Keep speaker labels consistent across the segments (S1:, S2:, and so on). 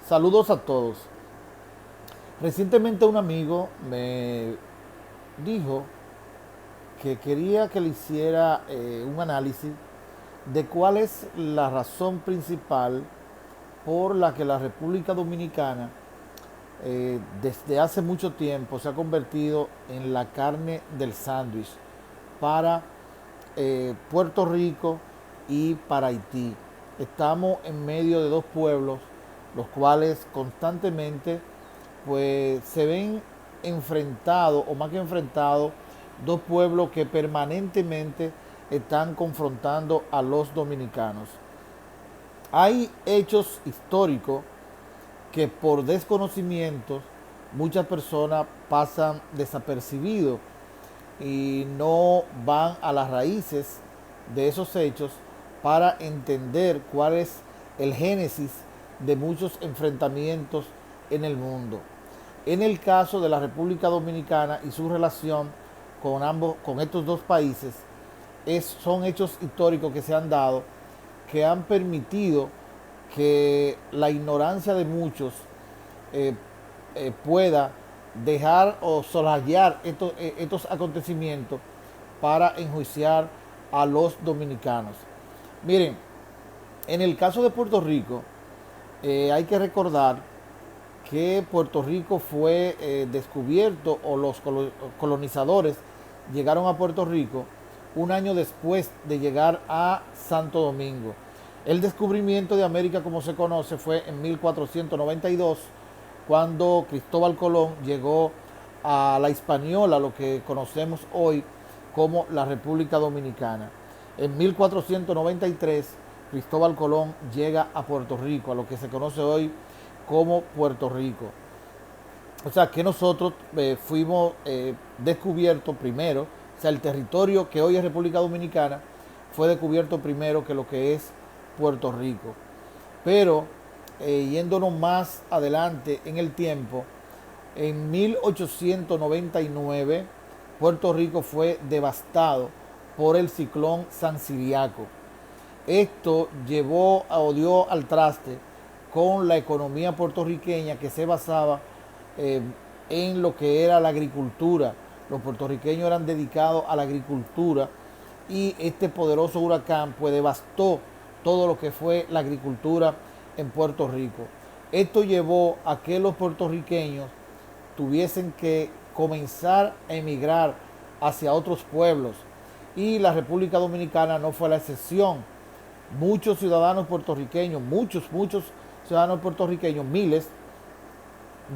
S1: Saludos a todos. Recientemente un amigo me dijo que quería que le hiciera un análisis de cuál es la razón principal por la que la República Dominicana desde hace mucho tiempo se ha convertido en la carne del sándwich para Puerto Rico y para Haití. Estamos en medio de dos pueblos, los cuales constantemente pues se ven enfrentados, o más que enfrentados, dos pueblos que permanentemente están confrontando a los dominicanos. Hay hechos históricos que por desconocimiento muchas personas pasan desapercibidos y no van a las raíces de esos hechos para entender cuál es el génesis de muchos enfrentamientos en el mundo. En el caso de la República Dominicana y su relación con estos dos países, son hechos históricos que se han dado que han permitido que la ignorancia de muchos eh, pueda dejar o soslayar estos acontecimientos para enjuiciar a los dominicanos. Miren, en el caso de Puerto Rico, hay que recordar que Puerto Rico fue descubierto, o los colonizadores llegaron a Puerto Rico un año después de llegar a Santo Domingo. El descubrimiento de América, como se conoce, fue en 1492, cuando Cristóbal Colón llegó a la Hispaniola, lo que conocemos hoy como la República Dominicana. En 1493, Cristóbal Colón llega a Puerto Rico, a lo que se conoce hoy como Puerto Rico. O sea que nosotros fuimos descubiertos primero, o sea, el territorio que hoy es República Dominicana fue descubierto primero que lo que es Puerto Rico. Pero yéndonos más adelante en el tiempo, en 1899 Puerto Rico fue devastado por el ciclón San Ciriaco. Esto llevó o dio al traste con la economía puertorriqueña, que se basaba eh, en lo que era la agricultura. Los puertorriqueños eran dedicados a la agricultura y este poderoso huracán pues devastó todo lo que fue la agricultura en Puerto Rico. Esto llevó a que los puertorriqueños tuviesen que comenzar a emigrar hacia otros pueblos, y la República Dominicana no fue la excepción. Muchos ciudadanos puertorriqueños, muchos ciudadanos puertorriqueños, miles,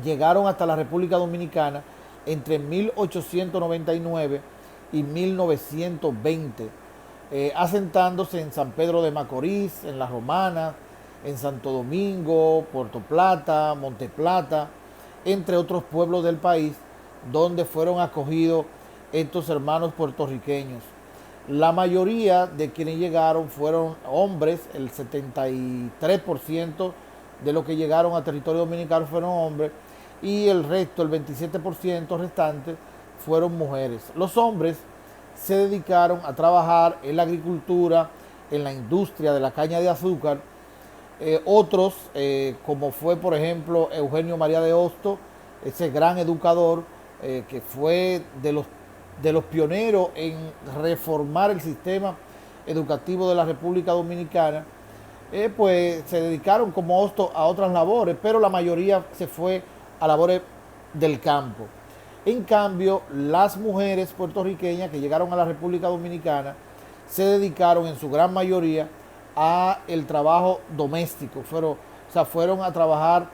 S1: llegaron hasta la República Dominicana entre 1899 y 1920, asentándose en San Pedro de Macorís, en La Romana, en Santo Domingo, Puerto Plata, Monte Plata, entre otros pueblos del país, donde fueron acogidos estos hermanos puertorriqueños. La mayoría de quienes llegaron fueron hombres, el 73% de los que llegaron a territorio dominicano fueron hombres, y el resto, el 27% restante, fueron mujeres. Los hombres se dedicaron a trabajar en la agricultura, en la industria de la caña de azúcar. Otros, como fue por ejemplo Eugenio María de Hostos, ese gran educador que fue de los pioneros en reformar el sistema educativo de la República Dominicana, pues se dedicaron como Hostos a otras labores, pero la mayoría se fue a labores del campo. En cambio, las mujeres puertorriqueñas que llegaron a la República Dominicana se dedicaron en su gran mayoría a el trabajo doméstico. Fueron a trabajar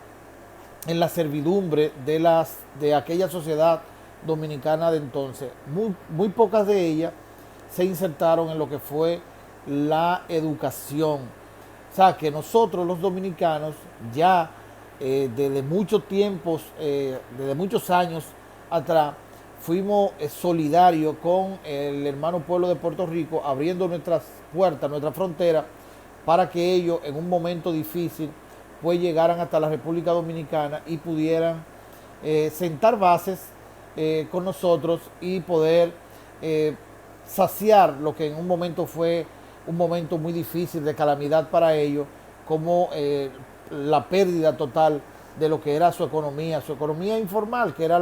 S1: en la servidumbre de aquella sociedad dominicana de entonces. Muy pocas de ellas se insertaron en lo que fue la educación. O sea que nosotros los dominicanos ya desde muchos tiempos, desde muchos años atrás, fuimos solidarios con el hermano pueblo de Puerto Rico, abriendo nuestras puertas, nuestras fronteras, para que ellos en un momento difícil pues llegaran hasta la República Dominicana y pudieran sentar bases con nosotros y poder saciar lo que en un momento fue un momento muy difícil de calamidad para ellos, como la pérdida total de lo que era su economía informal, que era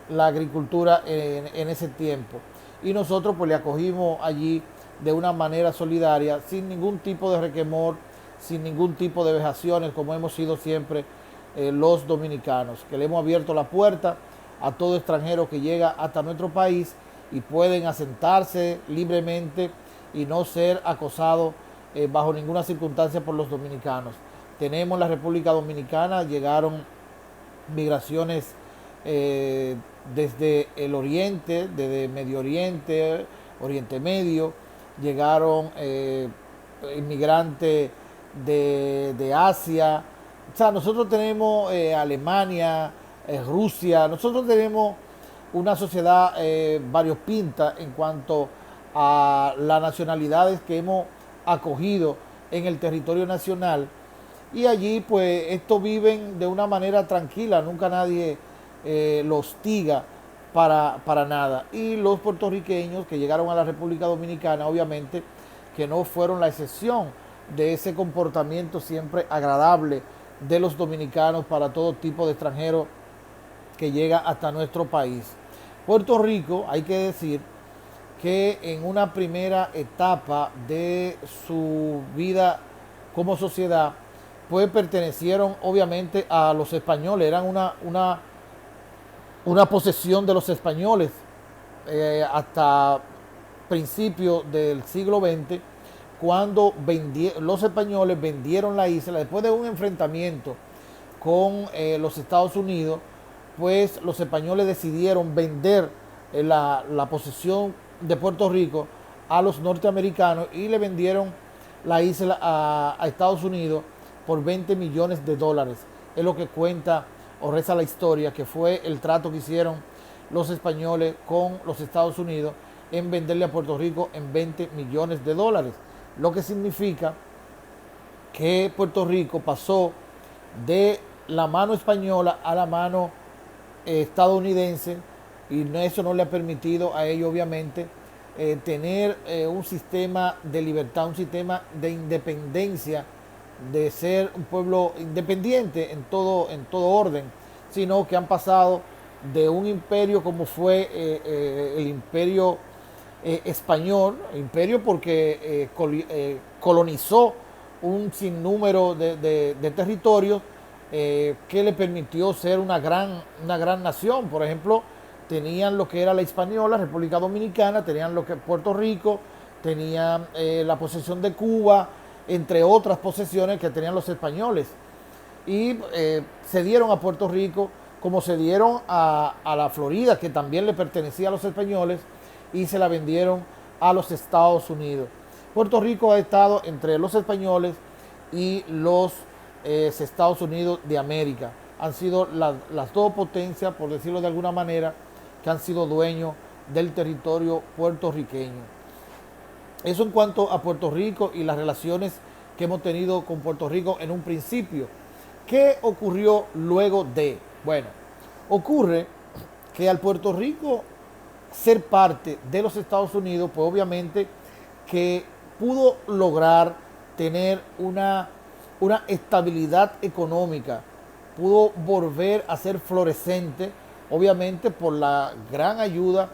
S1: la agricultura en ese tiempo. Y nosotros pues le acogimos allí de una manera solidaria, sin ningún tipo de requemor, sin ningún tipo de vejaciones, como hemos sido siempre los dominicanos, que le hemos abierto la puerta a todo extranjero que llega hasta nuestro país y pueden asentarse libremente y no ser acosados bajo ninguna circunstancia por los dominicanos. Tenemos en la República Dominicana, llegaron migraciones desde el oriente, desde Medio Oriente, Oriente Medio, llegaron inmigrantes de Asia. O sea, nosotros tenemos Alemania, Rusia, nosotros tenemos una sociedad variopinta en cuanto a las nacionalidades que hemos acogido en el territorio nacional, y allí pues estos viven de una manera tranquila, nunca nadie los hostiga para nada. Y los puertorriqueños que llegaron a la República Dominicana, obviamente que no fueron la excepción de ese comportamiento siempre agradable de los dominicanos para todo tipo de extranjeros que llega hasta nuestro país. Puerto Rico, hay que decir que en una primera etapa de su vida como sociedad, pues pertenecieron obviamente a los españoles, eran una posesión de los españoles hasta principios del siglo XX, cuando los españoles vendieron la isla después de un enfrentamiento con los Estados Unidos. Pues los españoles decidieron vender la posesión de Puerto Rico a los norteamericanos y le vendieron la isla a Estados Unidos por 20 millones de dólares. Es lo que cuenta o reza la historia, que fue el trato que hicieron los españoles con los Estados Unidos en venderle a Puerto Rico en 20 millones de dólares. Lo que significa que Puerto Rico pasó de la mano española a la mano estadounidense, y eso no le ha permitido a ellos obviamente tener un sistema de libertad, un sistema de independencia, de ser un pueblo independiente en todo orden, sino que han pasado de un imperio como fue el imperio español, imperio porque colonizó un sinnúmero de territorios que le permitió ser una gran nación. Por ejemplo, tenían lo que era la Hispaniola, República Dominicana, tenían lo que Puerto Rico, tenían la posesión de Cuba, entre otras posesiones que tenían los españoles. Y se dieron a Puerto Rico, como se dieron a la Florida, que también le pertenecía a los españoles, y se la vendieron a los Estados Unidos. Puerto Rico ha estado entre los españoles y los Estados Unidos de América. Han sido las dos potencias, por decirlo de alguna manera, que han sido dueños del territorio puertorriqueño. Eso en cuanto a Puerto Rico y las relaciones que hemos tenido con Puerto Rico en un principio. ¿Qué ocurrió luego de? Bueno, ocurre que al Puerto Rico ser parte de los Estados Unidos, pues obviamente que pudo lograr tener una estabilidad económica, pudo volver a ser florecente, obviamente por la gran ayuda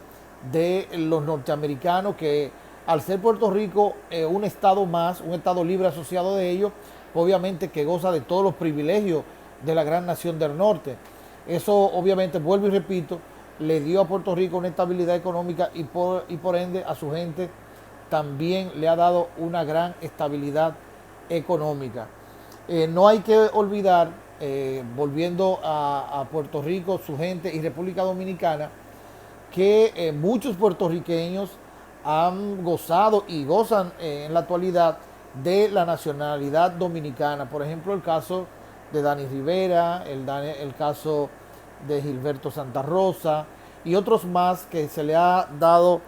S1: de los norteamericanos, que al ser Puerto Rico un estado más, un estado libre asociado de ellos, obviamente que goza de todos los privilegios de la gran nación del norte. Eso obviamente, vuelvo y repito, le dio a Puerto Rico una estabilidad económica y por ende a su gente también le ha dado una gran estabilidad económica. No hay que olvidar, volviendo a Puerto Rico, su gente y República Dominicana, que muchos puertorriqueños han gozado y gozan en la actualidad de la nacionalidad dominicana. Por ejemplo, el caso de Dani Rivera, el caso de Gilberto Santa Rosa y otros más, que se le ha dado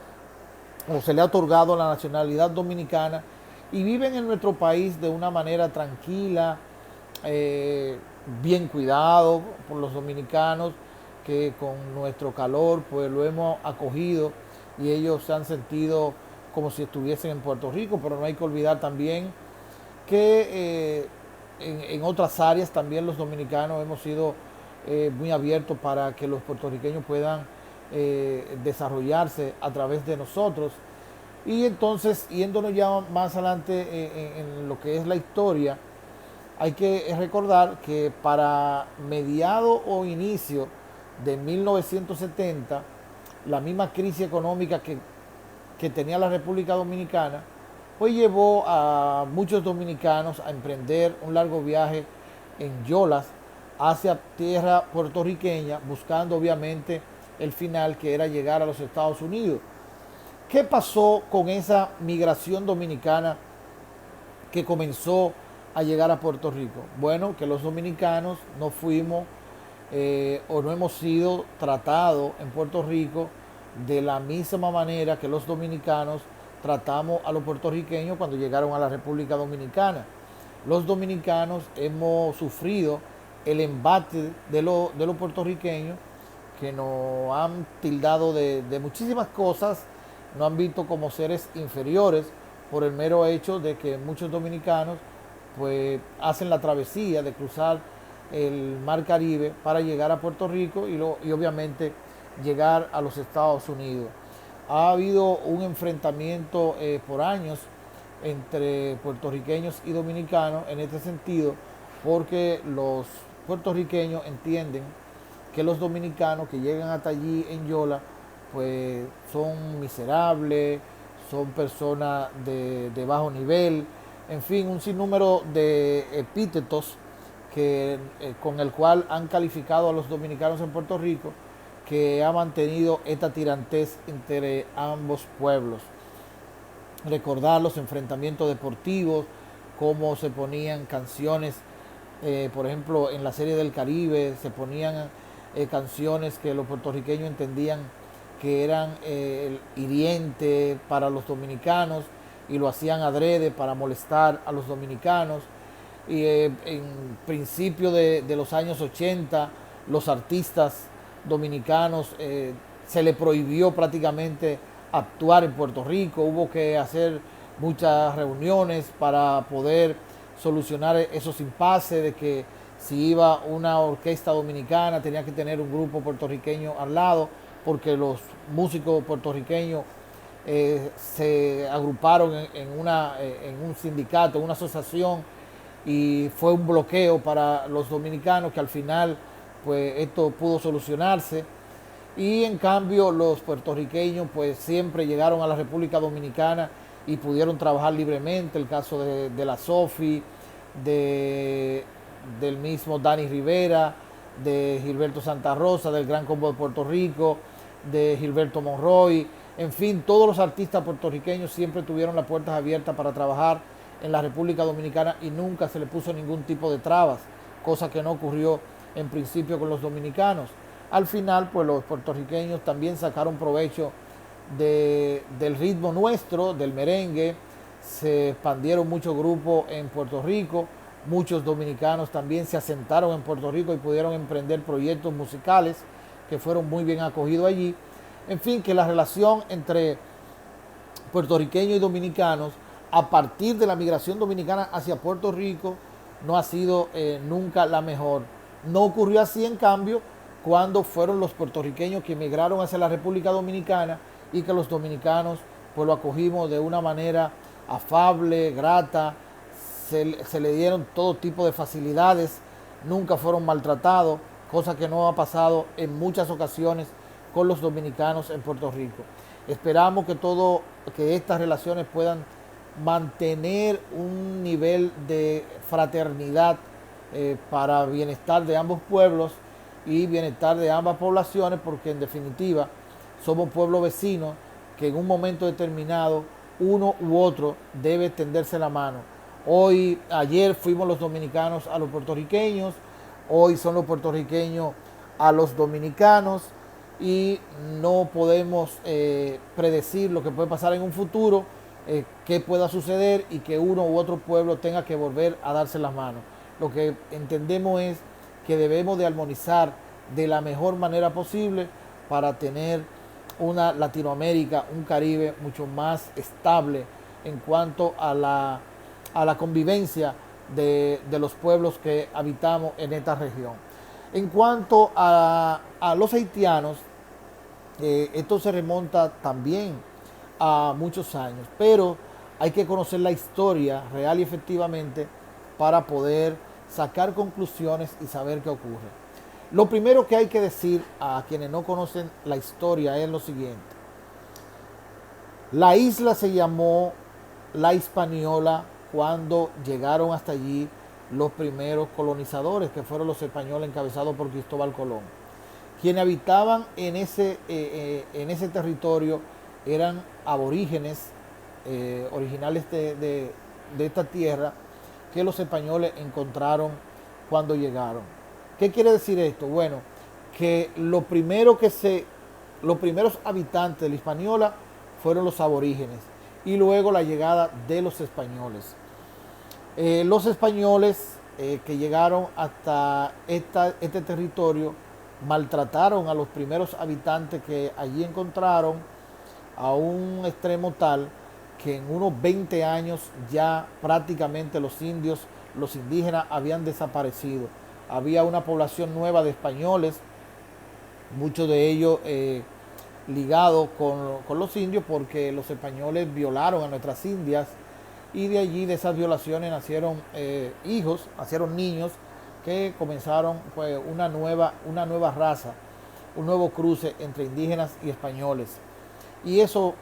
S1: o se le ha otorgado la nacionalidad dominicana y viven en nuestro país de una manera tranquila, bien cuidado por los dominicanos, que con nuestro calor pues lo hemos acogido y ellos se han sentido como si estuviesen en Puerto Rico. Pero no hay que olvidar también que en otras áreas también los dominicanos hemos sido muy abiertos para que los puertorriqueños puedan desarrollarse a través de nosotros. Y entonces, yéndonos ya más adelante en lo que es la historia, hay que recordar que para mediado o inicio de 1970, la misma crisis económica que tenía la República Dominicana, pues llevó a muchos dominicanos a emprender un largo viaje en yolas hacia tierra puertorriqueña, buscando obviamente el final, que era llegar a los Estados Unidos. ¿Qué pasó con esa migración dominicana que comenzó a llegar a Puerto Rico? Bueno, que los dominicanos no fuimos o no hemos sido tratados en Puerto Rico de la misma manera que los dominicanos tratamos a los puertorriqueños cuando llegaron a la República Dominicana. Los dominicanos hemos sufrido el embate de los puertorriqueños, que nos han tildado de muchísimas cosas, nos han visto como seres inferiores por el mero hecho de que muchos dominicanos pues hacen la travesía de cruzar el Mar Caribe para llegar a Puerto Rico y obviamente llegar a los Estados Unidos. Ha habido un enfrentamiento por años entre puertorriqueños y dominicanos en este sentido, porque los puertorriqueños entienden que los dominicanos que llegan hasta allí en Yola pues son miserables, son personas de bajo nivel, en fin, un sinnúmero de epítetos con el cual han calificado a los dominicanos en Puerto Rico, que ha mantenido esta tirantez entre ambos pueblos. Recordar los enfrentamientos deportivos, cómo se ponían canciones, por ejemplo, en la Serie del Caribe se ponían canciones que los puertorriqueños entendían que eran hirientes para los dominicanos y lo hacían adrede para molestar a los dominicanos. Y en principio de los años 80, los artistas dominicanos se les prohibió prácticamente actuar en Puerto Rico. Hubo que hacer muchas reuniones para poder solucionar esos impases de que si iba una orquesta dominicana tenía que tener un grupo puertorriqueño al lado, porque los músicos puertorriqueños se agruparon en un sindicato, en una asociación, y fue un bloqueo para los dominicanos, que al final pues esto pudo solucionarse. Y en cambio los puertorriqueños pues siempre llegaron a la República Dominicana y pudieron trabajar libremente. El caso de la Sofi, del mismo Dani Rivera, de Gilberto Santa Rosa, del Gran Combo de Puerto Rico, de Gilberto Monroy, en fin, todos los artistas puertorriqueños siempre tuvieron las puertas abiertas para trabajar en la República Dominicana y nunca se le puso ningún tipo de trabas, cosa que no ocurrió en principio con los dominicanos. Al final, pues los puertorriqueños también sacaron provecho del ritmo nuestro, del merengue. Se expandieron muchos grupos en Puerto Rico, muchos dominicanos también se asentaron en Puerto Rico y pudieron emprender proyectos musicales que fueron muy bien acogidos allí. En fin, que la relación entre puertorriqueños y dominicanos a partir de la migración dominicana hacia Puerto Rico no ha sido nunca la mejor. No ocurrió así, en cambio, cuando fueron los puertorriqueños que emigraron hacia la República Dominicana y que los dominicanos pues lo acogimos de una manera afable, grata. Se le dieron todo tipo de facilidades, nunca fueron maltratados, cosa que no ha pasado en muchas ocasiones con los dominicanos en Puerto Rico. Esperamos que estas relaciones puedan mantener un nivel de fraternidad para bienestar de ambos pueblos y bienestar de ambas poblaciones, porque en definitiva somos pueblos vecinos que en un momento determinado uno u otro debe tenderse la mano. Ayer fuimos los dominicanos a los puertorriqueños, hoy son los puertorriqueños a los dominicanos, y no podemos predecir lo que puede pasar en un futuro, qué pueda suceder y que uno u otro pueblo tenga que volver a darse las manos. Lo que entendemos es que debemos de armonizar de la mejor manera posible para tener una Latinoamérica, un Caribe mucho más estable en cuanto a la convivencia de los pueblos que habitamos en esta región. En cuanto a los haitianos, esto se remonta también a muchos años, pero hay que conocer la historia real y efectivamente para poder sacar conclusiones y saber qué ocurre. Lo primero que hay que decir a quienes no conocen la historia es lo siguiente. La isla se llamó La Hispaniola cuando llegaron hasta allí los primeros colonizadores, que fueron los españoles encabezados por Cristóbal Colón. Quienes habitaban en ese territorio eran aborígenes originales de esta tierra que los españoles encontraron cuando llegaron. ¿Qué quiere decir esto? Bueno, que los primeros habitantes de la Hispaniola fueron los aborígenes y luego la llegada de los españoles. Los españoles que llegaron hasta este territorio maltrataron a los primeros habitantes que allí encontraron a un extremo tal que en unos 20 años ya prácticamente los indígenas habían desaparecido. Había una población nueva de españoles, muchos de ellos ligados con los indios porque los españoles violaron a nuestras indias y de allí, de esas violaciones, nacieron nacieron niños que comenzaron pues, una nueva raza, un nuevo cruce entre indígenas y españoles. Y eso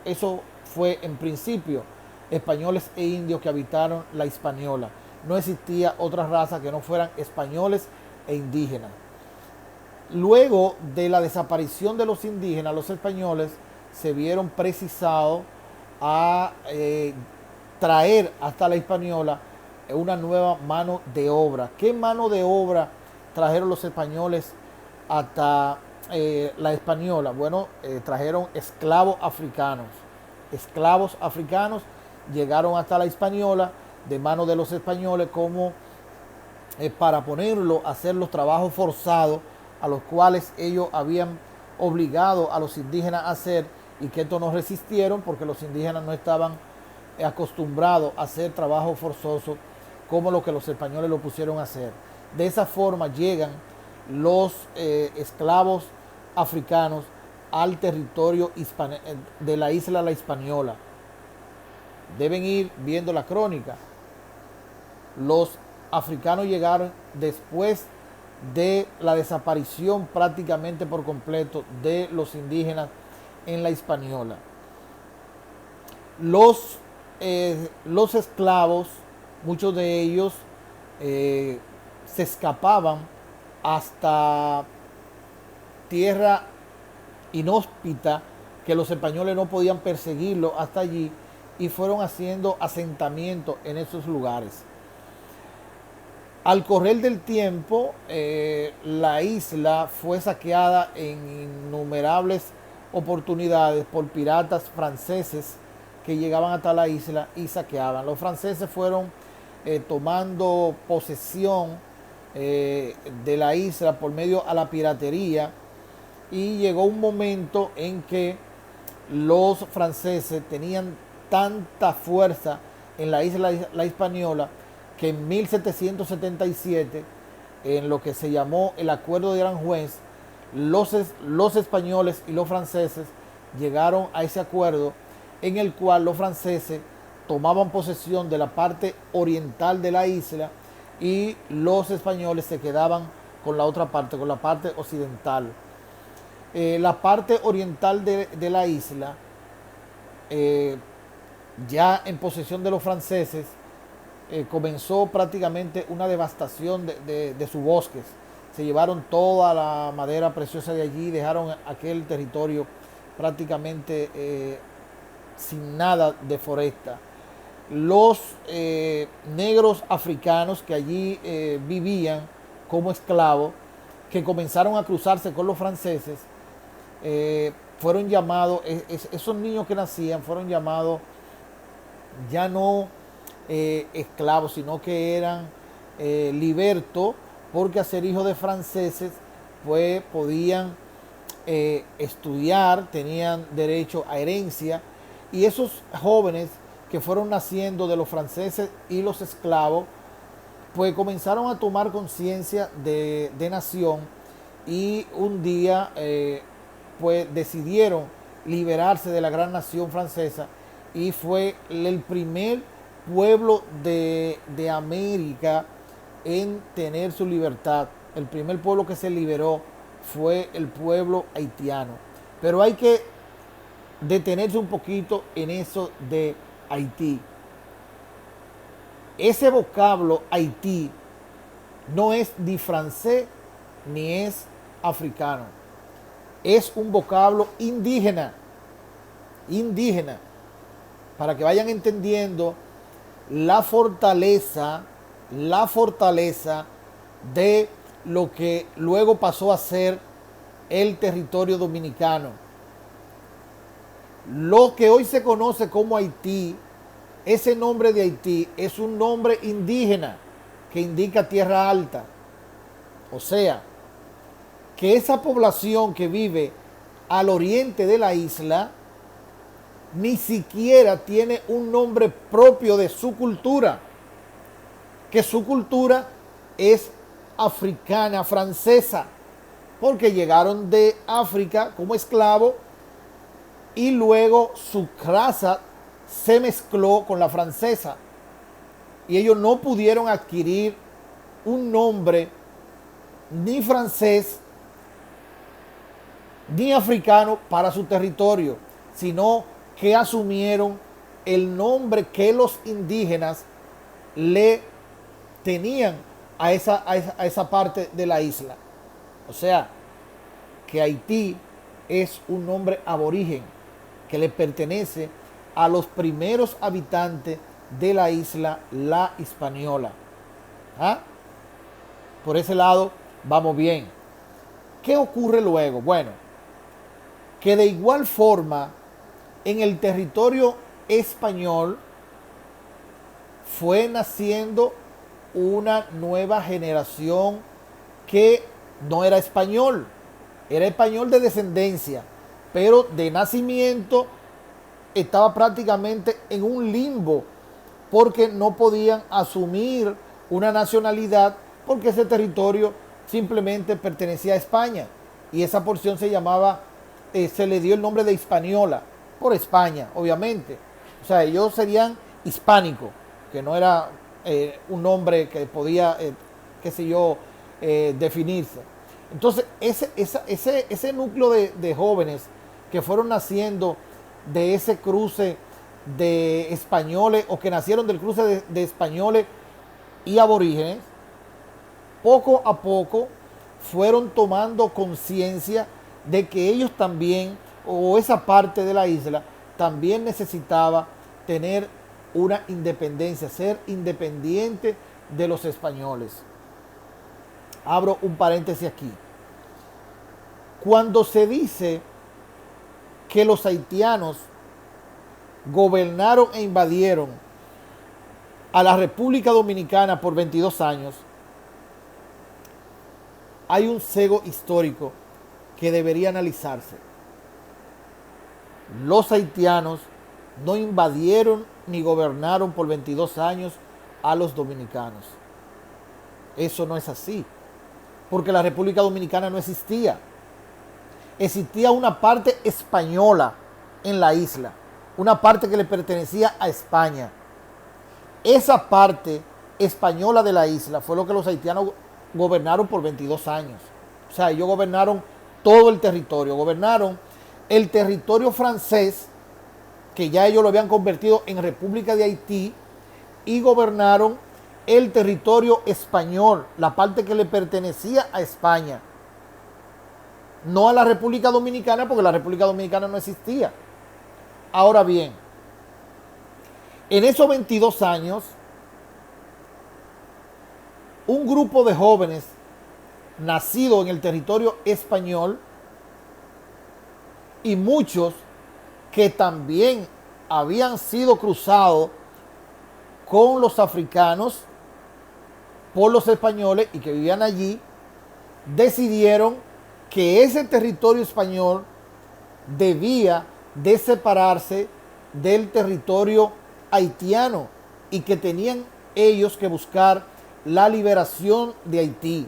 S1: fue en principio españoles e indios que habitaron la Hispaniola. No existía otra raza que no fueran españoles e indígenas. Luego de la desaparición de los indígenas, los españoles se vieron precisados a traer hasta la Hispaniola una nueva mano de obra. ¿Qué mano de obra trajeron los españoles hasta la Hispaniola? Bueno, trajeron esclavos africanos. Esclavos africanos llegaron hasta la Hispaniola de mano de los españoles como para ponerlo a hacer los trabajos forzados a los cuales ellos habían obligado a los indígenas a hacer y que estos no resistieron porque los indígenas no estaban acostumbrados a hacer trabajo forzoso como lo que los españoles lo pusieron a hacer. De esa forma llegan los esclavos africanos al territorio de la isla La Hispaniola. Deben ir viendo la crónica. Los africanos llegaron después de la desaparición prácticamente por completo de los indígenas en la Hispaniola. Los esclavos, muchos de ellos se escapaban hasta tierra inhóspita que los españoles no podían perseguirlo hasta allí y fueron haciendo asentamientos en esos lugares. Al correr del tiempo, la isla fue saqueada en innumerables oportunidades por piratas franceses que llegaban hasta la isla y saqueaban. Los franceses fueron tomando posesión de la isla por medio a la piratería y llegó un momento en que los franceses tenían tanta fuerza en la isla La Hispaniola que en 1777, en lo que se llamó el Acuerdo de Aranjuez, los españoles y los franceses llegaron a ese acuerdo en el cual los franceses tomaban posesión de la parte oriental de la isla y los españoles se quedaban con la otra parte, con la parte occidental. La parte oriental de la isla, ya en posesión de los franceses, comenzó prácticamente una devastación de sus bosques. Se llevaron toda la madera preciosa de allí, dejaron aquel territorio prácticamente sin nada de foresta. Los negros africanos que allí vivían como esclavos, que comenzaron a cruzarse con los franceses, fueron llamados, esos niños que nacían fueron llamados ya no esclavos, sino que eran libertos, porque a ser hijos de franceses pues podían estudiar, tenían derecho a herencia, y esos jóvenes que fueron naciendo de los franceses y los esclavos pues comenzaron a tomar conciencia de nación y un día pues decidieron liberarse de la gran nación francesa y fue el primer pueblo de América en tener su libertad. El primer pueblo que se liberó fue el pueblo haitiano. Pero hay que detenerse un poquito en eso de Haití. Ese vocablo Haití no es ni francés ni es africano. Es un vocablo indígena. Indígena. Para que vayan entendiendo la fortaleza de lo que luego pasó a ser el territorio dominicano. Lo que hoy se conoce como Haití, ese nombre de Haití es un nombre indígena que indica tierra alta. O sea, que esa población que vive al oriente de la isla ni siquiera tiene un nombre propio de su cultura, que su cultura es africana, francesa, porque llegaron de África como esclavos y luego su raza se mezcló con la francesa y ellos no pudieron adquirir un nombre ni francés ni africano para su territorio, sino que asumieron el nombre que los indígenas le tenían a esa parte de la isla. O sea, que Haití es un nombre aborigen que le pertenece a los primeros habitantes de la isla La Hispaniola. ¿Ah? Por ese lado vamos bien. ¿Qué ocurre luego? Bueno, que de igual forma en el territorio español fue naciendo una nueva generación que no era español, era español de descendencia, pero de nacimiento estaba prácticamente en un limbo porque no podían asumir una nacionalidad porque ese territorio simplemente pertenecía a España y esa porción se llamaba, se le dio el nombre de Hispaniola por España, obviamente. O sea, ellos serían hispánicos, que no era un nombre que podía, qué sé yo, definirse. Entonces, ese núcleo de jóvenes que fueron naciendo de ese cruce de españoles o que nacieron del cruce de españoles y aborígenes, poco a poco fueron tomando conciencia de que ellos también, o esa parte de la isla, también necesitaba tener una independencia, ser independiente de los españoles. Abro un paréntesis aquí. Cuando se dice que los haitianos gobernaron e invadieron a la República Dominicana por 22 años, hay un sesgo histórico que debería analizarse. Los haitianos no invadieron ni gobernaron por 22 años a los dominicanos. Eso no es así, porque la República Dominicana no existía. Existía una parte española en la isla, una parte que le pertenecía a España. Esa parte española de la isla fue lo que los haitianos gobernaron por 22 años. O sea, ellos gobernaron todo el territorio, gobernaron el territorio francés, que ya ellos lo habían convertido en República de Haití, y gobernaron el territorio español, la parte que le pertenecía a España. No a la República Dominicana, porque la República Dominicana no existía. Ahora bien, en esos 22 años, un grupo de jóvenes nacidos en el territorio español y muchos que también habían sido cruzados con los africanos por los españoles y que vivían allí, decidieron que ese territorio español debía de separarse del territorio haitiano y que tenían ellos que buscar la liberación de Haití.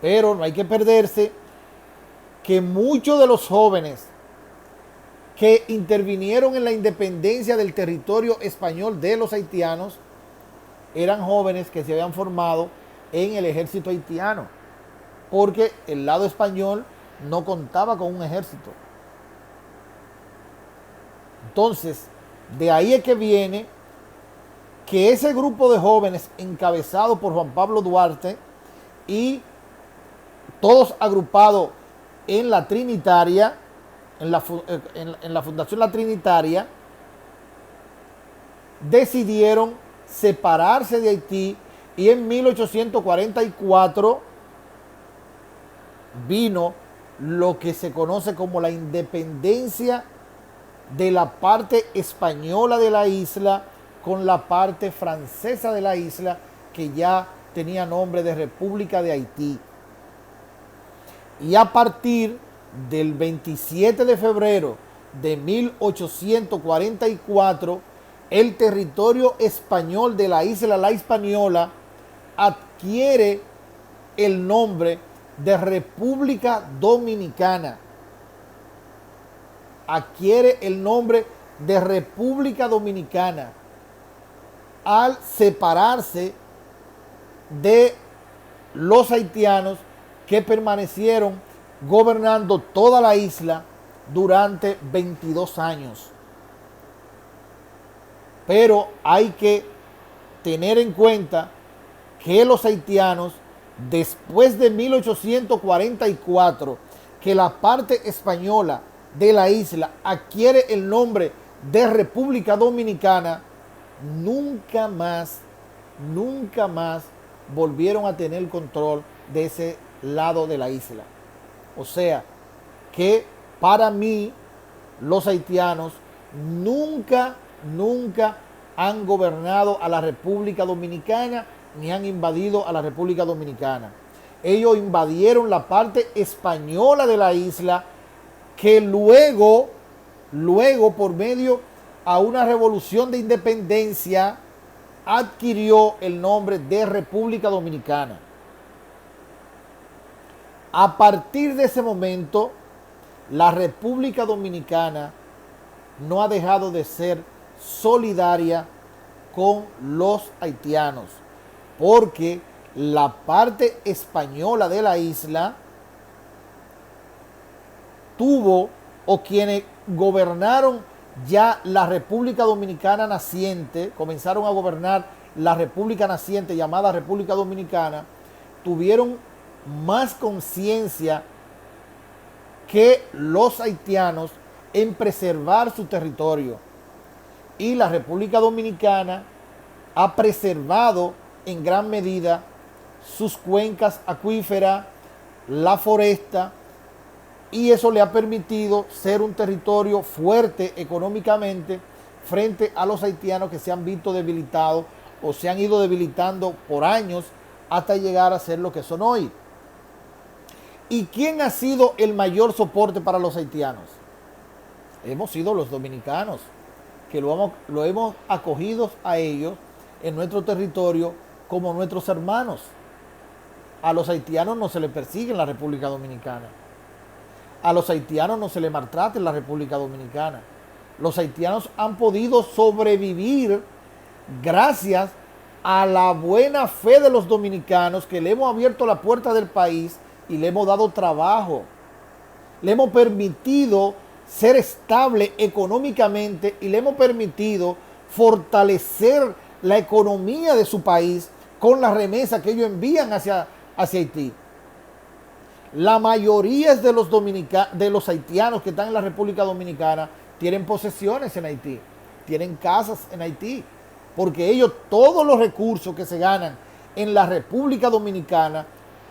S1: Pero no hay que perderse que muchos de los jóvenes que intervinieron en la independencia del territorio español de los haitianos eran jóvenes que se habían formado en el ejército haitiano, porque el lado español no contaba con un ejército. Entonces, de ahí es que viene que ese grupo de jóvenes encabezado por Juan Pablo Duarte y todos agrupados en la Trinitaria, en la Fundación La Trinitaria, decidieron separarse de Haití y en 1844 vino lo que se conoce como la independencia de la parte española de la isla con la parte francesa de la isla, que ya tenía nombre de República de Haití. Y a partir del 27 de febrero de 1844, el territorio español de la isla La Hispaniola adquiere el nombre de República Dominicana. Adquiere el nombre de República Dominicana al separarse de los haitianos que permanecieron gobernando toda la isla durante 22 años. Pero hay que tener en cuenta que los haitianos, después de 1844, que la parte española de la isla adquiere el nombre de República Dominicana, nunca más volvieron a tener control de ese lado de la isla. O sea, que para mí los haitianos nunca han gobernado a la República Dominicana ni han invadido a la República Dominicana. Ellos invadieron la parte española de la isla, que luego por medio a una revolución de independencia adquirió el nombre de República Dominicana. A partir de ese momento, la República Dominicana no ha dejado de ser solidaria con los haitianos, porque la parte española de la isla tuvo, o quienes gobernaron ya la República Dominicana naciente, comenzaron a gobernar la República naciente llamada República Dominicana, tuvieron más conciencia que los haitianos en preservar su territorio. Y la República Dominicana ha preservado en gran medida sus cuencas acuíferas, la foresta, y eso le ha permitido ser un territorio fuerte económicamente frente a los haitianos, que se han visto debilitados o se han ido debilitando por años hasta llegar a ser lo que son hoy. ¿Y quién ha sido el mayor soporte para los haitianos? Hemos sido los dominicanos, que lo hemos acogido a ellos en nuestro territorio como nuestros hermanos. A los haitianos no se les persigue en la República Dominicana. A los haitianos no se les maltrata en la República Dominicana. Los haitianos han podido sobrevivir gracias a la buena fe de los dominicanos, que le hemos abierto la puerta del país y le hemos dado trabajo. Le hemos permitido ser estable económicamente y le hemos permitido fortalecer la economía de su país con las remesas que ellos envían hacia Haití. La mayoría de los haitianos que están en la República Dominicana tienen posesiones en Haití, tienen casas en Haití, porque ellos todos los recursos que se ganan en la República Dominicana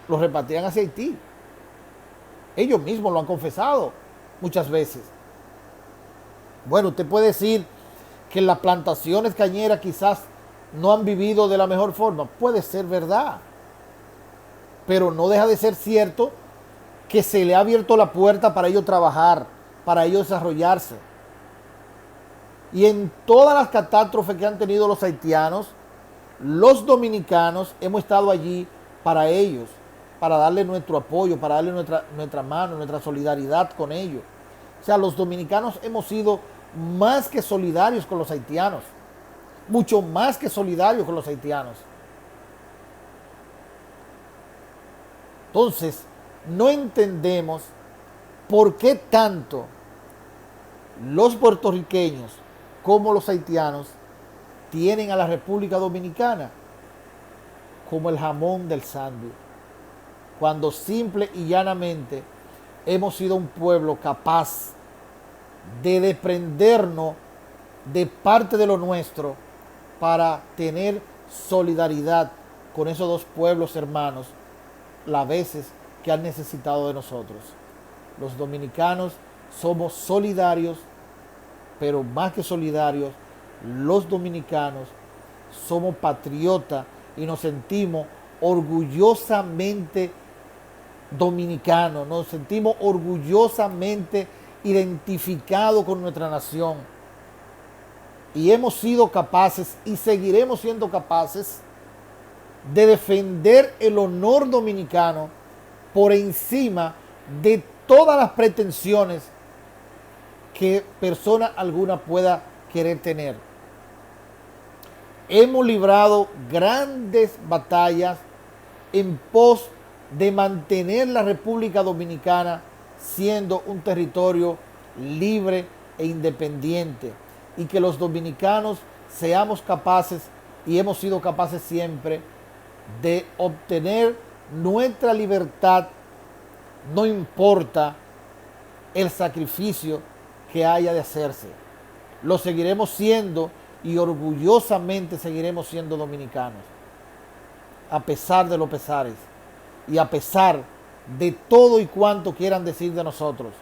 S1: los repatrian hacia Haití. Ellos mismos lo han confesado muchas veces. Bueno, usted puede decir que las plantaciones cañeras quizás no han vivido de la mejor forma. Puede ser verdad, pero no deja de ser cierto que se le ha abierto la puerta para ellos trabajar, para ellos desarrollarse. Y en todas las catástrofes que han tenido los haitianos, los dominicanos hemos estado allí para ellos, para darle nuestro apoyo, para darle nuestra mano, nuestra solidaridad con ellos. O sea, los dominicanos hemos sido más que solidarios con los haitianos, mucho más que solidarios con los haitianos. Entonces, no entendemos por qué tanto los puertorriqueños como los haitianos tienen a la República Dominicana como el jamón del sándwich, cuando simple y llanamente hemos sido un pueblo capaz de desprendernos de parte de lo nuestro para tener solidaridad con esos dos pueblos hermanos las veces que han necesitado de nosotros. Los dominicanos somos solidarios, pero más que solidarios, los dominicanos somos patriotas y nos sentimos orgullosamente dominicanos, nos sentimos orgullosamente identificados con nuestra nación. Y hemos sido capaces y seguiremos siendo capaces de defender el honor dominicano por encima de todas las pretensiones que persona alguna pueda querer tener. Hemos librado grandes batallas en pos de mantener la República Dominicana siendo un territorio libre e independiente, y que los dominicanos seamos capaces, y hemos sido capaces siempre, de obtener nuestra libertad, no importa el sacrificio que haya de hacerse. Lo seguiremos siendo y orgullosamente seguiremos siendo dominicanos, a pesar de los pesares y a pesar de todo y cuanto quieran decir de nosotros.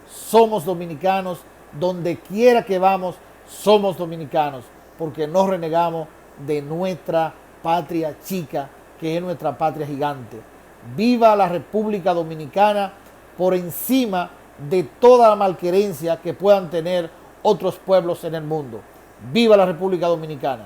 S1: Somos dominicanos, donde quiera que vamos, somos dominicanos, porque no renegamos de nuestra patria chica, que es nuestra patria gigante. Viva la República Dominicana por encima de toda la malquerencia que puedan tener otros pueblos en el mundo. Viva la República Dominicana.